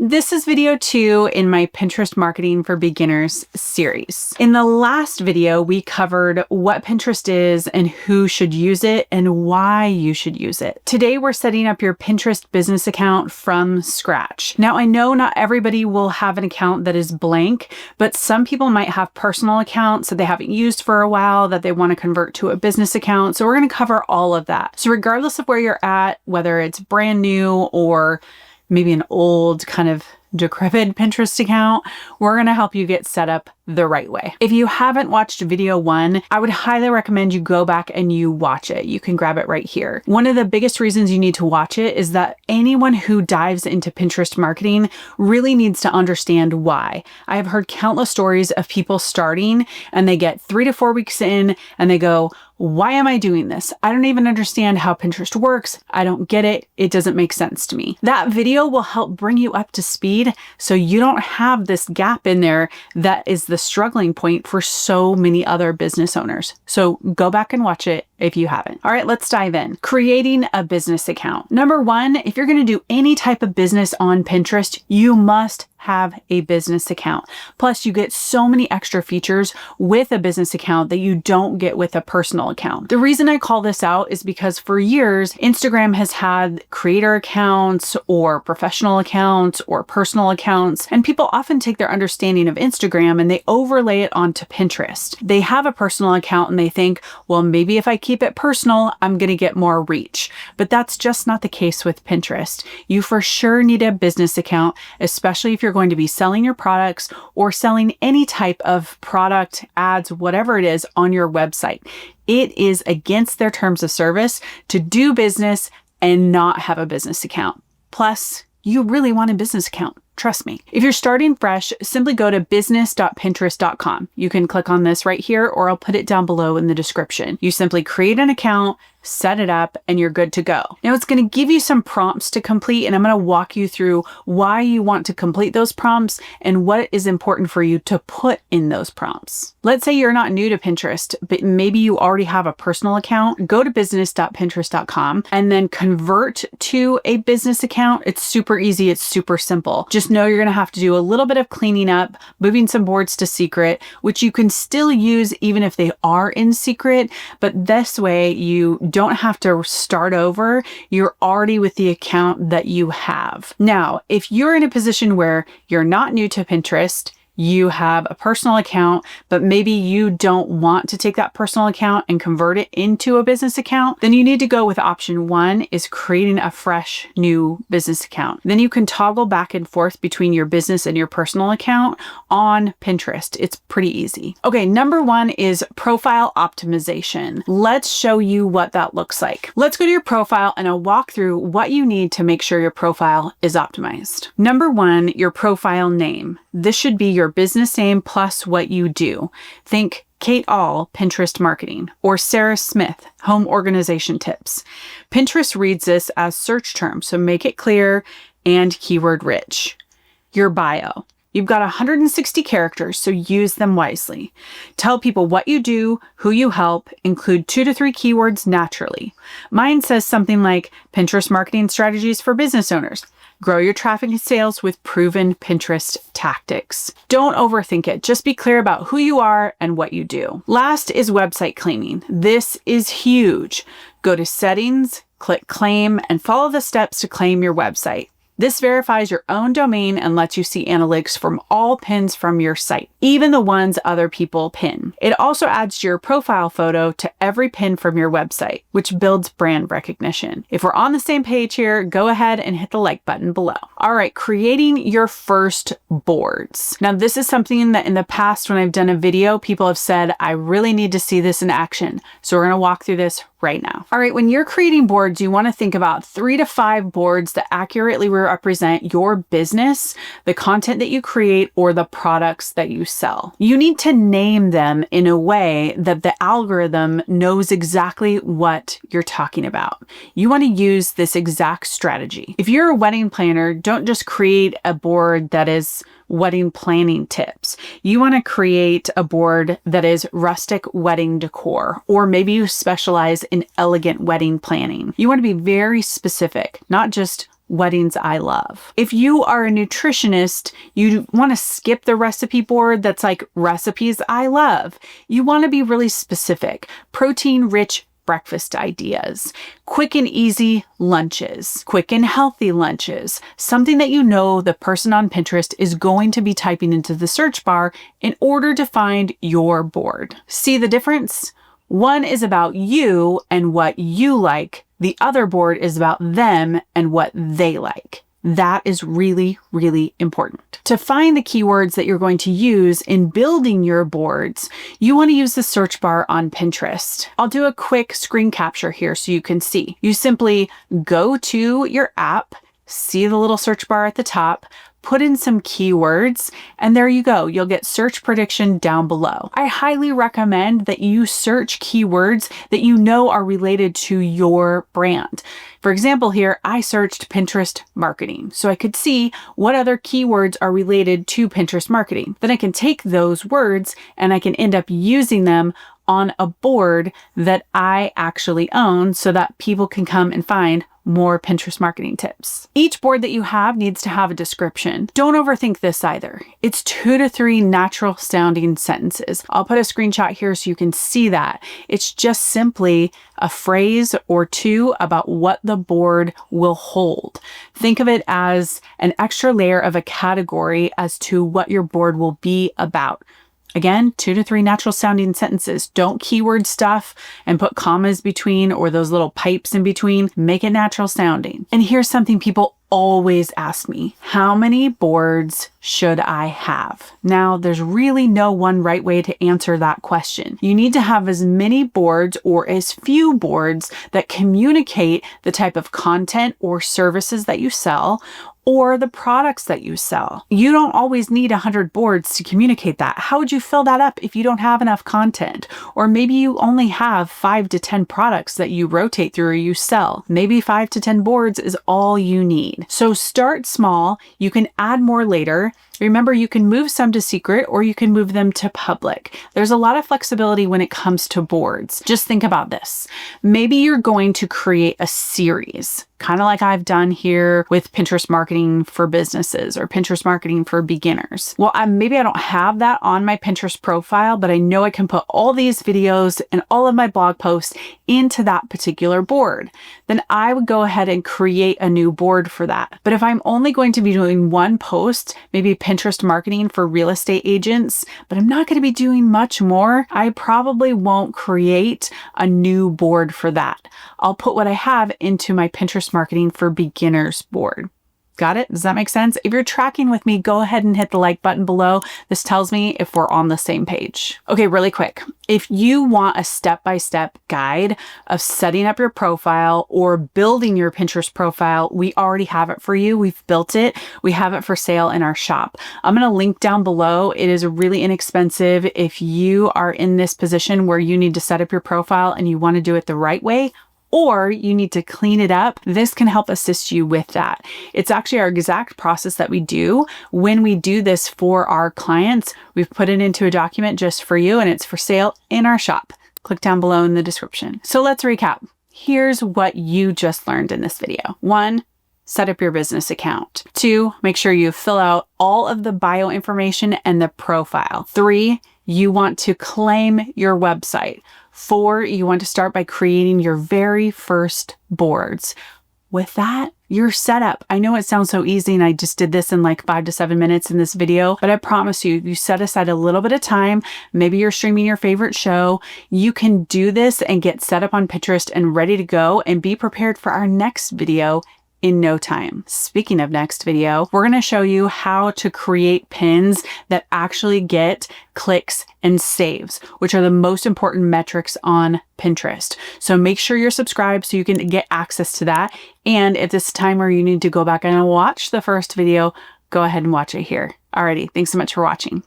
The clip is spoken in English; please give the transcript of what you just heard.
This is video 2 in my Pinterest Marketing for Beginners series. In the last video, we covered what Pinterest is and who should use it and why you should use it. Today, we're setting up your Pinterest business account from scratch. Now, I know not everybody will have an account that is blank, but some people might have personal accounts that they haven't used for a while that they want to convert to a business account. So we're going to cover all of that. So regardless of where you're at, whether it's brand new or maybe an old kind of decrepit Pinterest account, we're going to help you get set up the right way. If you haven't watched video 1, I would highly recommend you go back and you watch it. You can grab it right here. One of the biggest reasons you need to watch it is that anyone who dives into Pinterest marketing really needs to understand why. I have heard countless stories of people starting and they get 3 to 4 weeks in and they go, why am I doing this? I don't even understand how Pinterest works. I don't get it. It doesn't make sense to me. That video will help bring you up to speed so you don't have this gap in there that is the struggling point for so many other business owners. So go back and watch it if you haven't. All right, let's dive in. Creating a business account. Number 1, if you're going to do any type of business on Pinterest, you must have a business account. Plus, you get so many extra features with a business account that you don't get with a personal account. The reason I call this out is because for years, Instagram has had creator accounts or professional accounts or personal accounts, and people often take their understanding of Instagram and they overlay it onto Pinterest. They have a personal account and they think, well, maybe if I keep it personal, I'm going to get more reach. But that's just not the case with Pinterest. You for sure need a business account, especially if you're going to be selling your products or selling any type of product, ads, whatever it is on your website. It is against their terms of service to do business and not have a business account. Plus, you really want a business account. Trust me. If you're starting fresh, simply go to business.pinterest.com. You can click on this right here, or I'll put it down below in the description. You simply create an account, set it up, and you're good to go. Now it's going to give you some prompts to complete, and I'm going to walk you through why you want to complete those prompts and what is important for you to put in those prompts. Let's say you're not new to Pinterest, but maybe you already have a personal account. Go to business.pinterest.com and then convert to a business account. It's super easy. It's super simple. Just know you're going to have to do a little bit of cleaning up, moving some boards to secret, which you can still use even if they are in secret, but this way you don't have to start over. You're already with the account that you have. Now, if you're in a position where you're not new to Pinterest, you have a personal account, but maybe you don't want to take that personal account and convert it into a business account, then you need to go with option 1 is creating a fresh new business account. Then you can toggle back and forth between your business and your personal account on Pinterest. It's pretty easy. Okay, number 1 is profile optimization. Let's show you what that looks like. Let's go to your profile and I'll walk through what you need to make sure your profile is optimized. Number 1, your profile name. This should be your business name plus what you do. Think Kate Ahl, Pinterest marketing, or Sarah Smith, home organization tips. Pinterest reads this as search terms, so make it clear and keyword rich. Your bio. You've got 160 characters, so use them wisely. Tell people what you do, who you help, include 2 to 3 keywords naturally. Mine says something like Pinterest marketing strategies for business owners. Grow your traffic and sales with proven Pinterest tactics. Don't overthink it. Just be clear about who you are and what you do. Last is website claiming. This is huge. Go to settings, click claim, and follow the steps to claim your website. This verifies your own domain and lets you see analytics from all pins from your site, even the ones other people pin. It also adds your profile photo to every pin from your website, which builds brand recognition. If we're on the same page here, go ahead and hit the like button below. All right, creating your first boards. Now, this is something that in the past when I've done a video, people have said, I really need to see this in action. So we're going to walk through this right now. All right, when you're creating boards, you want to think about 3 to 5 boards that accurately represent your business, the content that you create, or the products that you sell. You need to name them in a way that the algorithm knows exactly what you're talking about. You want to use this exact strategy. If you're a wedding planner, don't just create a board that is wedding planning tips. You want to create a board that is rustic wedding decor, or maybe you specialize in elegant wedding planning. You want to be very specific, not just weddings I love. If you are a nutritionist, you want to skip the recipe board that's like recipes I love. You want to be really specific. Protein-rich breakfast ideas, quick and easy lunches, quick and healthy lunches, something that you know the person on Pinterest is going to be typing into the search bar in order to find your board. See the difference? One is about you and what you like. The other board is about them and what they like. That is really, really important. To find the keywords that you're going to use in building your boards, you want to use the search bar on Pinterest. I'll do a quick screen capture here so you can see. You simply go to your app, see the little search bar at the top, put in some keywords, and there you go. You'll get search prediction down below. I highly recommend that you search keywords that you know are related to your brand. For example, here, I searched Pinterest marketing, so I could see what other keywords are related to Pinterest marketing. Then I can take those words and I can end up using them on a board that I actually own so that people can come and find more Pinterest marketing tips. Each board that you have needs to have a description. Don't overthink this either. It's 2 to 3 natural sounding sentences. I'll put a screenshot here so you can see that. It's just simply a phrase or two about what the board will hold. Think of it as an extra layer of a category as to what your board will be about. Again, 2 to 3 natural sounding sentences. Don't keyword stuff and put commas between or those little pipes in between. Make it natural sounding. And here's something people always ask me. How many boards should I have? Now, there's really no one right way to answer that question. You need to have as many boards or as few boards that communicate the type of content or services that you sell or the products that you sell. You don't always need 100 boards to communicate that. How would you fill that up if you don't have enough content? Or maybe you only have 5 to 10 products that you rotate through or you sell. Maybe 5 to 10 boards is all you need. So start small. You can add more later. Remember, you can move some to secret or you can move them to public. There's a lot of flexibility when it comes to boards. Just think about this. Maybe you're going to create a series, kind of like I've done here with Pinterest marketing for businesses or Pinterest marketing for beginners. Well, maybe I don't have that on my Pinterest profile, but I know I can put all these videos and all of my blog posts into that particular board. Then I would go ahead and create a new board for that. But if I'm only going to be doing one post, maybe Pinterest marketing for real estate agents, but I'm not going to be doing much more, I probably won't create a new board for that. I'll put what I have into my Pinterest marketing for beginners board. Got it? Does that make sense? If you're tracking with me, go ahead and hit the like button below. This tells me if we're on the same page. Okay, really quick. If you want a step-by-step guide of setting up your profile or building your Pinterest profile, we already have it for you. We've built it. We have it for sale in our shop. I'm going to link down below. It is really inexpensive. If you are in this position where you need to set up your profile and you want to do it the right way, or you need to clean it up, this can help assist you with that. It's actually our exact process that we do when we do this for our clients. We've put it into a document just for you and it's for sale in our shop. Click down below in the description. So let's recap. Here's what you just learned in this video. 1, set up your business account. 2, make sure you fill out all of the bio information and the profile. 3, you want to claim your website. 4, you want to start by creating your very first boards. With that, you're set up. I know it sounds so easy and I just did this in like 5 to 7 minutes in this video, but I promise you, you set aside a little bit of time. Maybe you're streaming your favorite show. You can do this and get set up on Pinterest and ready to go and be prepared for our next video in no time. Speaking of next video, we're going to show you how to create pins that actually get clicks and saves, which are the most important metrics on Pinterest. So make sure you're subscribed so you can get access to that. And if this is time where you need to go back and watch the first video, go ahead and watch it here. Alrighty, thanks so much for watching.